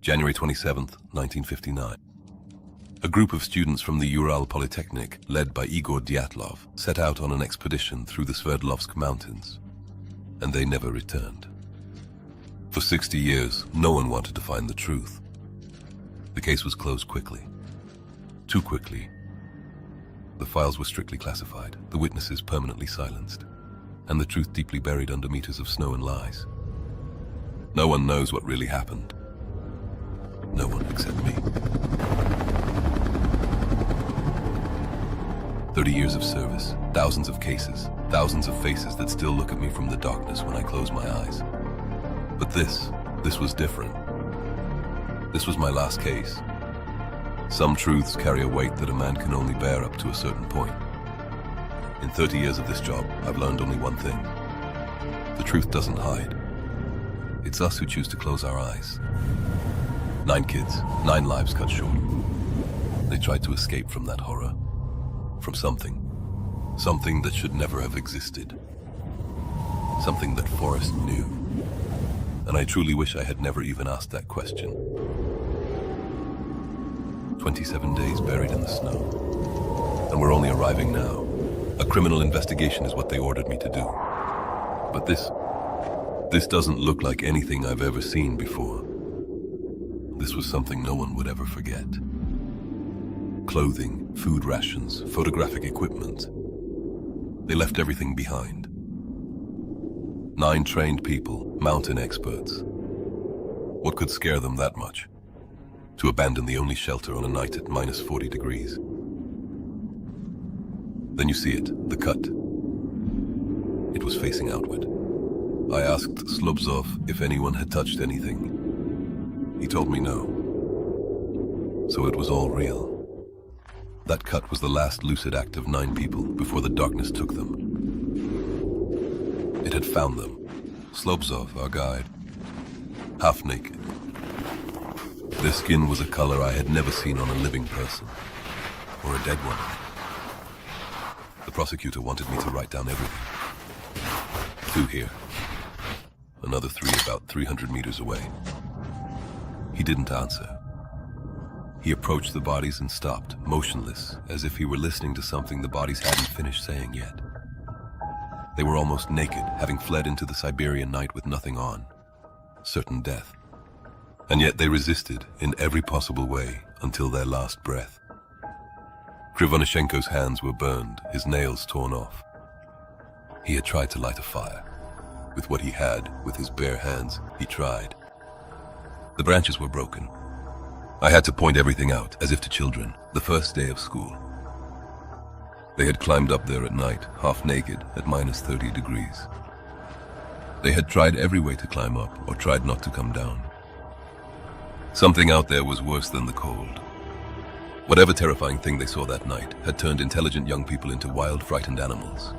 January 27th, 1959. A group of students from the Ural Polytechnic, led by Igor Dyatlov, set out on an expedition through the Ural Mountains, and they never returned. For 60 years, no one wanted to find the truth. The case was closed quickly. Too quickly. The files were strictly classified, the witnesses permanently silenced, and the truth deeply buried under meters of snow and lies. No one knows what really happened. No one except me. 30 years of service, thousands of cases, thousands of faces that still look at me from the darkness when I close my eyes. But this was different. This was my last case. Some truths carry a weight that a man can only bear up to a certain point. In 30 years of this job, I've learned only one thing. The truth doesn't hide. It's us who choose to close our eyes. 9 kids, 9 lives cut short. They tried to escape from that horror. From something that should never have existed. Something that Forrest knew. And I truly wish I had never even asked that question. 27 days buried in the snow. And we're only arriving now. A criminal investigation is what they ordered me to do. But this doesn't look like anything I've ever seen before. This was something no one would ever forget. Clothing, food rations, photographic equipment. They left everything behind. 9 trained people, mountain experts. What could scare them that much? To abandon the only shelter on a night at minus 40 degrees. Then you see it, the cut. It was facing outward. I asked Slobzov if anyone had touched anything. He told me no. So it was all real. That cut was the last lucid act of 9 people before the darkness took them. It had found them. Slobzov, our guide, half naked. Their skin was a color I had never seen on a living person, or a dead one. The prosecutor wanted me to write down everything. 2 here, another 3 about 300 meters away. He didn't answer. He approached the bodies and stopped, motionless, as if he were listening to something the bodies hadn't finished saying yet. They were almost naked, having fled into the Siberian night with nothing on. Certain death. And yet they resisted in every possible way until their last breath. Krivonishenko's hands were burned, his nails torn off. He had tried to light a fire. With what he had, with his bare hands, he tried. The branches were broken. I had to point everything out, as if to children, the first day of school. They had climbed up there at night, half naked, at minus 30 degrees. They had tried every way to climb up, or tried not to come down. Something out there was worse than the cold. Whatever terrifying thing they saw that night had turned intelligent young people into wild, frightened animals.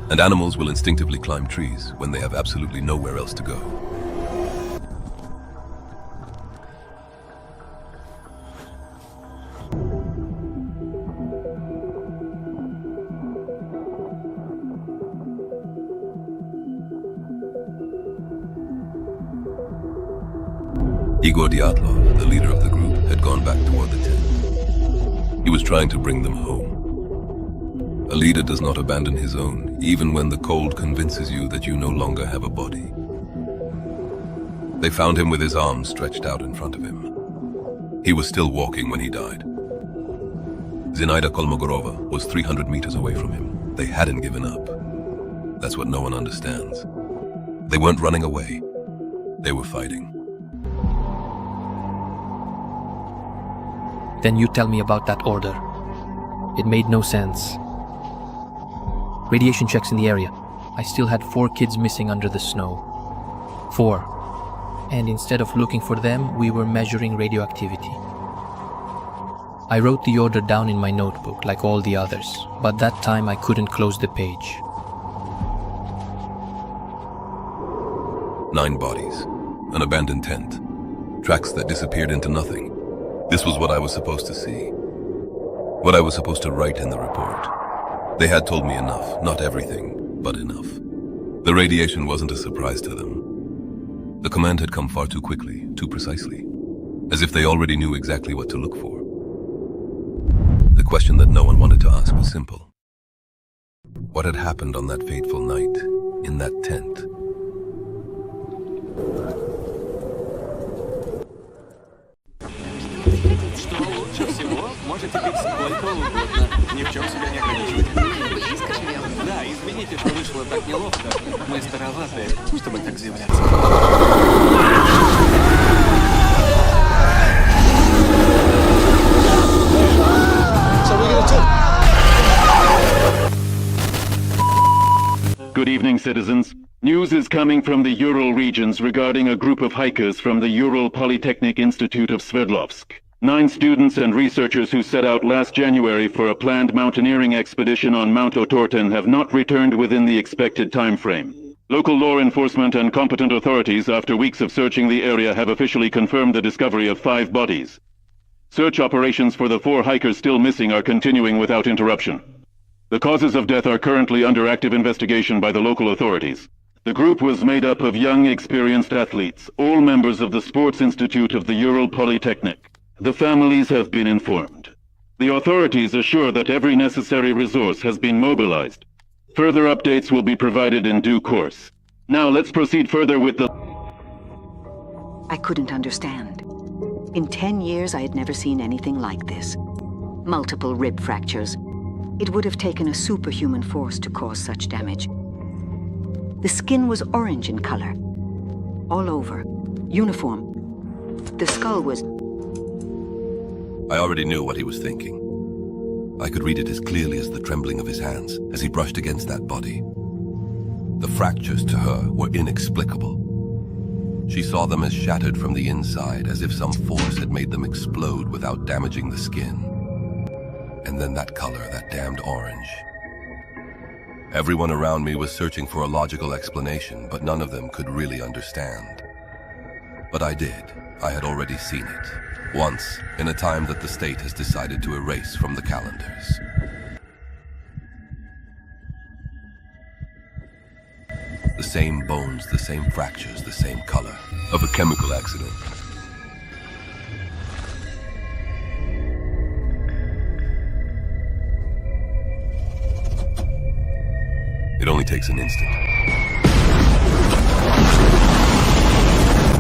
And animals will instinctively climb trees when they have absolutely nowhere else to go. Igor Dyatlov, the leader of the group, had gone back toward the tent. He was trying to bring them home. A leader does not abandon his own, even when the cold convinces you that you no longer have a body. They found him with his arms stretched out in front of him. He was still walking when he died. Zinaida Kolmogorova was 300 meters away from him. They hadn't given up. That's what no one understands. They weren't running away. They were fighting. Then you tell me about that order. It made no sense. Radiation checks in the area. I still had 4 kids missing under the snow. 4. And instead of looking for them, we were measuring radioactivity. I wrote the order down in my notebook like all the others, but that time I couldn't close the page. 9 bodies, an abandoned tent, tracks that disappeared into nothing. This was what I was supposed to see. What I was supposed to write in the report. They had told me enough, not everything, but enough. The radiation wasn't a surprise to them. The command had come far too quickly, too precisely. as if they already knew exactly what to look for. The question that no one wanted to ask was simple. What had happened on that fateful night, in that tent? Что лучше всего, можете пить сколько угодно, ни в чем себя не ограничивайте. Мы близко живем. Да, извините, что вышло так неловко. Мы староваты, чтобы так заявляться. Good evening, citizens. News is coming from the Ural regions regarding a group of hikers from the Ural Polytechnic Institute of Sverdlovsk. 9 students and researchers who set out last January for a planned mountaineering expedition on Mount Otorten have not returned within the expected time frame. Local law enforcement and competent authorities, after weeks of searching the area, have officially confirmed the discovery of 5 bodies. Search operations for the 4 hikers still missing are continuing without interruption. The causes of death are currently under active investigation by the local authorities. The group was made up of young, experienced athletes, all members of the Sports Institute of the Ural Polytechnic. The families have been informed. The authorities assure that every necessary resource has been mobilized. Further updates will be provided in due course. Now let's proceed further with the... I couldn't understand. In 10 years, I had never seen anything like this. Multiple rib fractures. It would have taken a superhuman force to cause such damage. The skin was orange in color. All over. Uniform. The skull was... I already knew what he was thinking. I could read it as clearly as the trembling of his hands as he brushed against that body. The fractures to her were inexplicable. She saw them as shattered from the inside, as if some force had made them explode without damaging the skin. And then that color, that damned orange. Everyone around me was searching for a logical explanation, but none of them could really understand. But I did. I had already seen it. Once, in a time that the state has decided to erase from the calendars. The same bones, the same fractures, the same color. Of a chemical accident. It only takes an instant.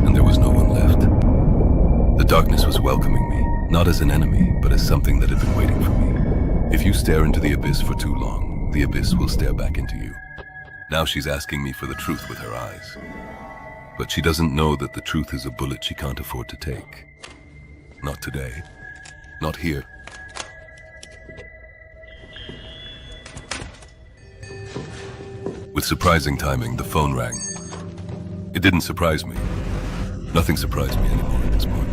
And there was no one left. The darkness was welcoming me, not as an enemy, but as something that had been waiting for me. If you stare into the abyss for too long, the abyss will stare back into you. Now she's asking me for the truth with her eyes. But she doesn't know that the truth is a bullet she can't afford to take. Not today. Not here. With surprising timing, the phone rang. It didn't surprise me. Nothing surprised me anymore at this point.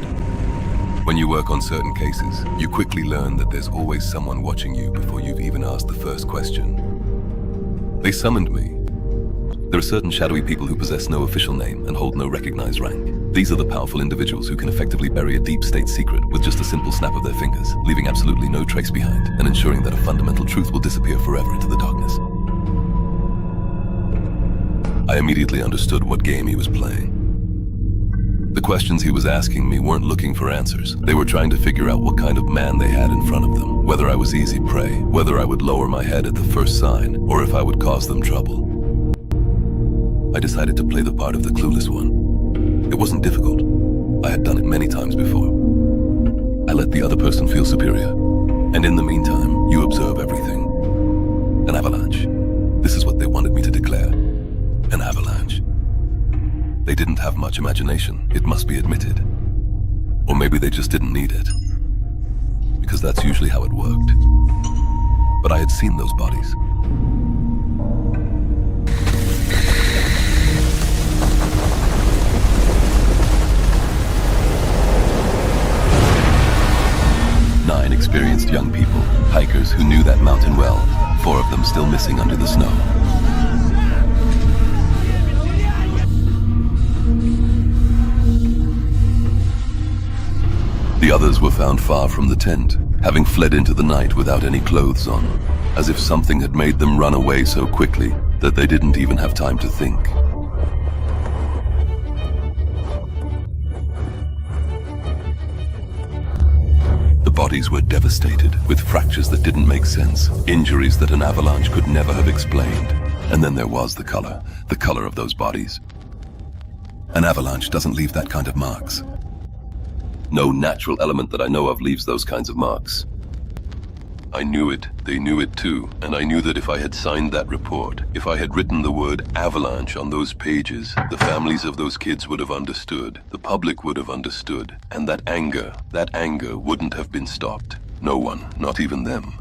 When you work on certain cases, you quickly learn that there's always someone watching you before you've even asked the first question. They summoned me. There are certain shadowy people who possess no official name and hold no recognized rank. These are the powerful individuals who can effectively bury a deep state secret with just a simple snap of their fingers, leaving absolutely no trace behind, and ensuring that a fundamental truth will disappear forever into the darkness. I immediately understood what game he was playing. The questions he was asking me weren't looking for answers. They were trying to figure out what kind of man they had in front of them, whether I was easy prey, whether I would lower my head at the first sign, or if I would cause them trouble. I decided to play the part of the clueless one. It wasn't difficult. I had done it many times before. I let the other person feel superior, and in the meantime, you observe everything. An avalanche. This is what they wanted me to declare. An avalanche. They didn't have much imagination, it must be admitted. Or maybe they just didn't need it. Because that's usually how it worked. But I had seen those bodies. Nine experienced young people, hikers who knew that mountain well, 4 of them still missing under the snow. The others were found far from the tent, having fled into the night without any clothes on, as if something had made them run away so quickly that they didn't even have time to think. bodies were devastated, with fractures that didn't make sense, injuries that an avalanche could never have explained. And then there was the color of those bodies. An avalanche doesn't leave that kind of marks. No natural element that I know of leaves those kinds of marks. I knew it, they knew it too, and I knew that if I had signed that report, if I had written the word avalanche on those pages, the families of those kids would have understood, the public would have understood, and that anger wouldn't have been stopped. No one, not even them.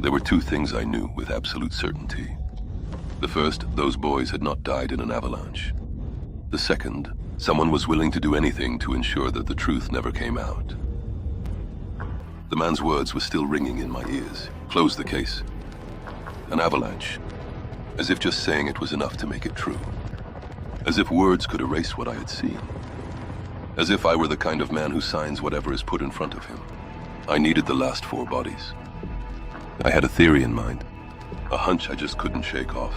There were two things I knew with absolute certainty. The first, those boys had not died in an avalanche. The second, someone was willing to do anything to ensure that the truth never came out. The man's words were still ringing in my ears. Close the case. An avalanche. As if just saying it was enough to make it true. As if words could erase what I had seen. As if I were the kind of man who signs whatever is put in front of him. I needed the last 4 bodies. I had a theory in mind. A hunch I just couldn't shake off.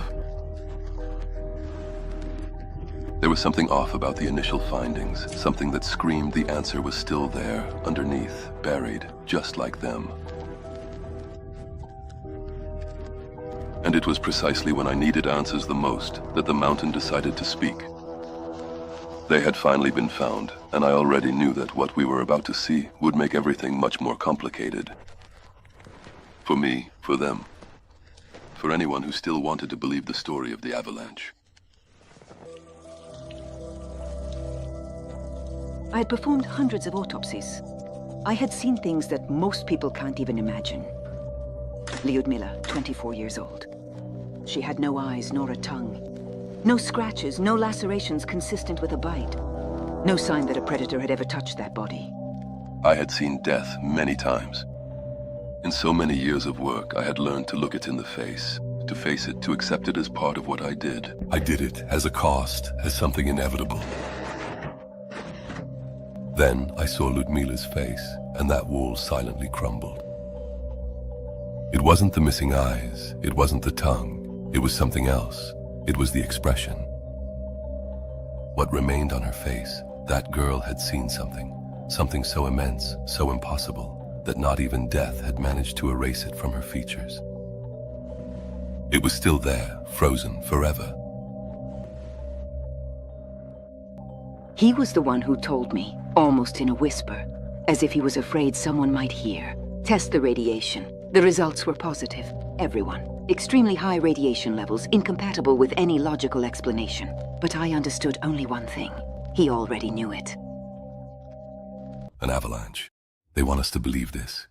There was something off about the initial findings, something that screamed the answer was still there, underneath, buried, just like them. And it was precisely when I needed answers the most that the mountain decided to speak. They had finally been found, and I already knew that what we were about to see would make everything much more complicated. For me, for them, for anyone who still wanted to believe the story of the avalanche. I had performed hundreds of autopsies. I had seen things that most people can't even imagine. Lyudmila, 24 years old. She had no eyes nor a tongue. No scratches, no lacerations consistent with a bite. No sign that a predator had ever touched that body. I had seen death many times. In so many years of work, I had learned to look it in the face, to face it, to accept it as part of what I did. I did it as a cost, as something inevitable. Then I saw Lyudmila's face, and that wall silently crumbled. It wasn't the missing eyes, it wasn't the tongue, it was something else. It was the expression. What remained on her face, that girl had seen something so immense, so impossible, that not even death had managed to erase it from her features. It was still there, frozen forever. He was the one who told me, almost in a whisper, as if he was afraid someone might hear. Test the radiation. The results were positive. Everyone. Extremely high radiation levels, incompatible with any logical explanation. But I understood only one thing. He already knew it. An avalanche. They want us to believe this.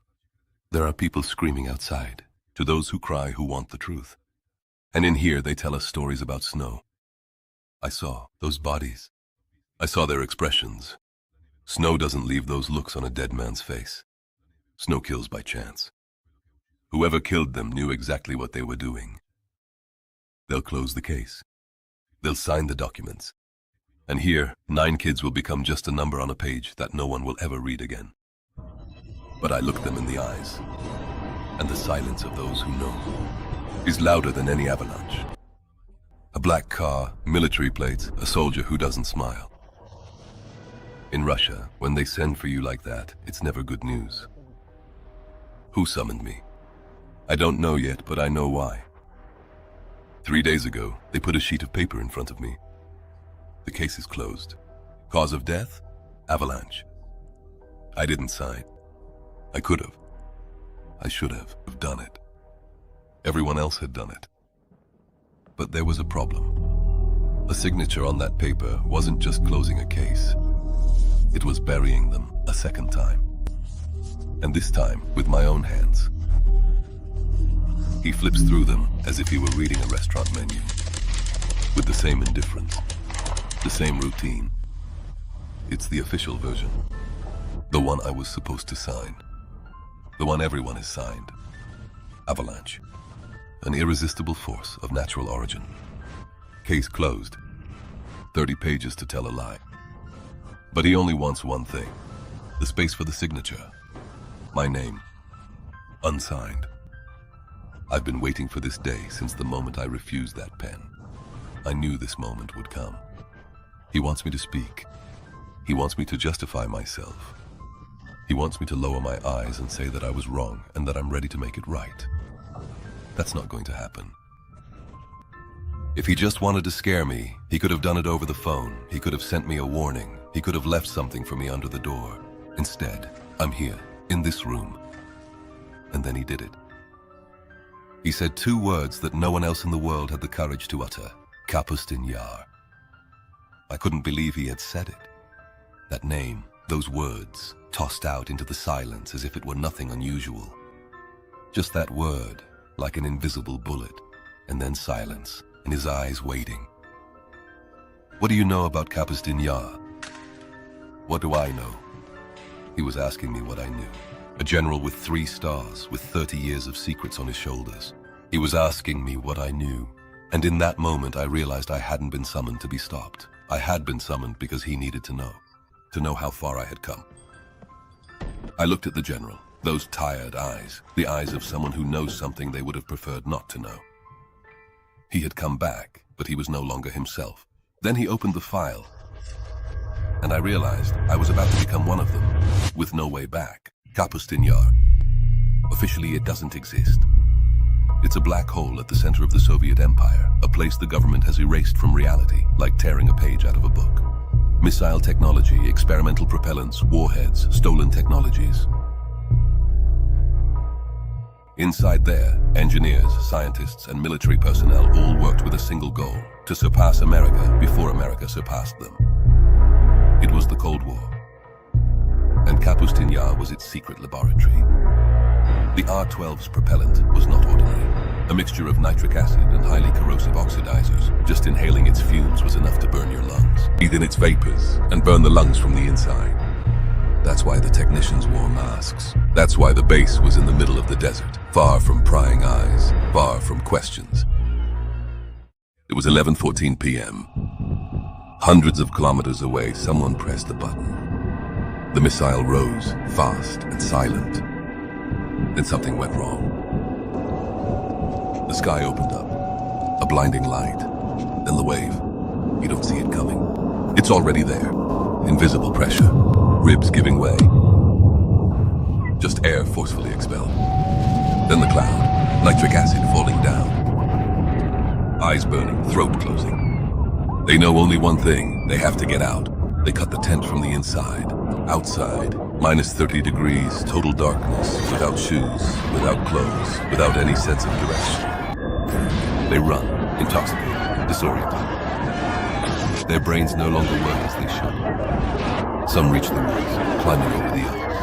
There are people screaming outside, to those who cry who want the truth. And in here they tell us stories about snow. I saw those bodies. I saw their expressions. Snow doesn't leave those looks on a dead man's face. Snow kills by chance. Whoever killed them knew exactly what they were doing. They'll close the case. They'll sign the documents. And here, 9 kids will become just a number on a page that no one will ever read again. But I looked them in the eyes, and the silence of those who know is louder than any avalanche. A black car, military plates, a soldier who doesn't smile. In Russia, when they send for you like that, it's never good news. Who summoned me? I don't know yet, but I know why. 3 days ago, they put a sheet of paper in front of me. The case is closed. Cause of death? Avalanche. I didn't sign. I could have. I should have done it. Everyone else had done it. But there was a problem. A signature on that paper wasn't just closing a case. It was burying them a second time. And this time, with my own hands. He flips through them as if he were reading a restaurant menu. With the same indifference. The same routine. It's the official version. The one I was supposed to sign. The one everyone has signed. Avalanche. An irresistible force of natural origin. Case closed. 30 pages to tell a lie. But he only wants one thing. The space for the signature. My name. Unsigned. I've been waiting for this day since the moment I refused that pen. I knew this moment would come. He wants me to speak. He wants me to justify myself. He wants me to lower my eyes and say that I was wrong and that I'm ready to make it right. That's not going to happen. If he just wanted to scare me, he could have done it over the phone. He could have sent me a warning. He could have left something for me under the door. Instead, I'm here, in this room. And then he did it. He said 2 words that no one else in the world had the courage to utter. Kapustin Yar. I couldn't believe he had said it. That name, those words, tossed out into the silence as if it were nothing unusual. Just that word, like an invisible bullet, and then silence, and his eyes waiting. What do you know about Kapustin Yar? What do I know? He was asking me what I knew. A general with 3 stars, with 30 years of secrets on his shoulders. He was asking me what I knew. And in that moment, I realized I hadn't been summoned to be stopped. I had been summoned because he needed to know how far I had come. I looked at the general, those tired eyes, the eyes of someone who knows something they would have preferred not to know. He had come back, but he was no longer himself. Then he opened the file, and I realized I was about to become one of them, with no way back. Kapustin Yar. Officially, it doesn't exist. It's a black hole at the center of the Soviet Empire, a place the government has erased from reality, like tearing a page out of a book. Missile technology, experimental propellants, warheads, stolen technologies. Inside there, engineers, scientists, and military personnel all worked with a single goal: to surpass America before America surpassed them. It was the Cold War. And Kapustin Yar was its secret laboratory. The R-12's propellant was not ordinary. A mixture of nitric acid and highly corrosive oxidizers. Just inhaling its fumes was enough to burn your lungs. Breathe in its vapors and burn the lungs from the inside. That's why the technicians wore masks. That's why the base was in the middle of the desert, far from prying eyes, far from questions. It was 11:14 p.m. Hundreds of kilometers away, someone pressed the button. The missile rose, fast and silent. Then something went wrong. The sky opened up, a blinding light. Then the wave. You don't see it coming. It's already there. Invisible pressure, ribs giving way. Just air forcefully expelled. Then the cloud, nitric acid falling down. Eyes burning, throat closing. They know only one thing: they have to get out. They cut the tent from the inside. Outside, minus 30 degrees, total darkness, without shoes, without clothes, without any sense of direction. They run, intoxicated, disoriented. Their brains no longer work as they should. Some reach the woods, climbing over the others.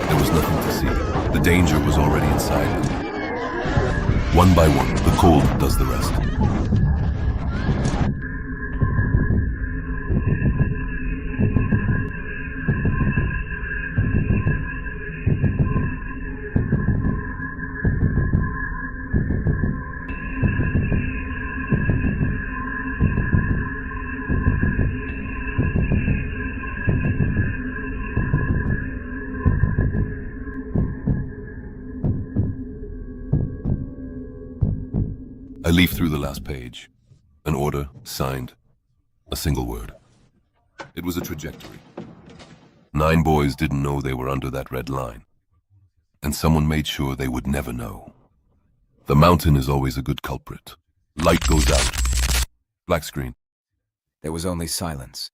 There was nothing to see. The danger was already inside them. One by one, the cold does the rest. I leaf through the last page. An order, signed. A single word. It was a trajectory. 9 boys didn't know they were under that red line. And someone made sure they would never know. The mountain is always a good culprit. Light goes out. Black screen. There was only silence.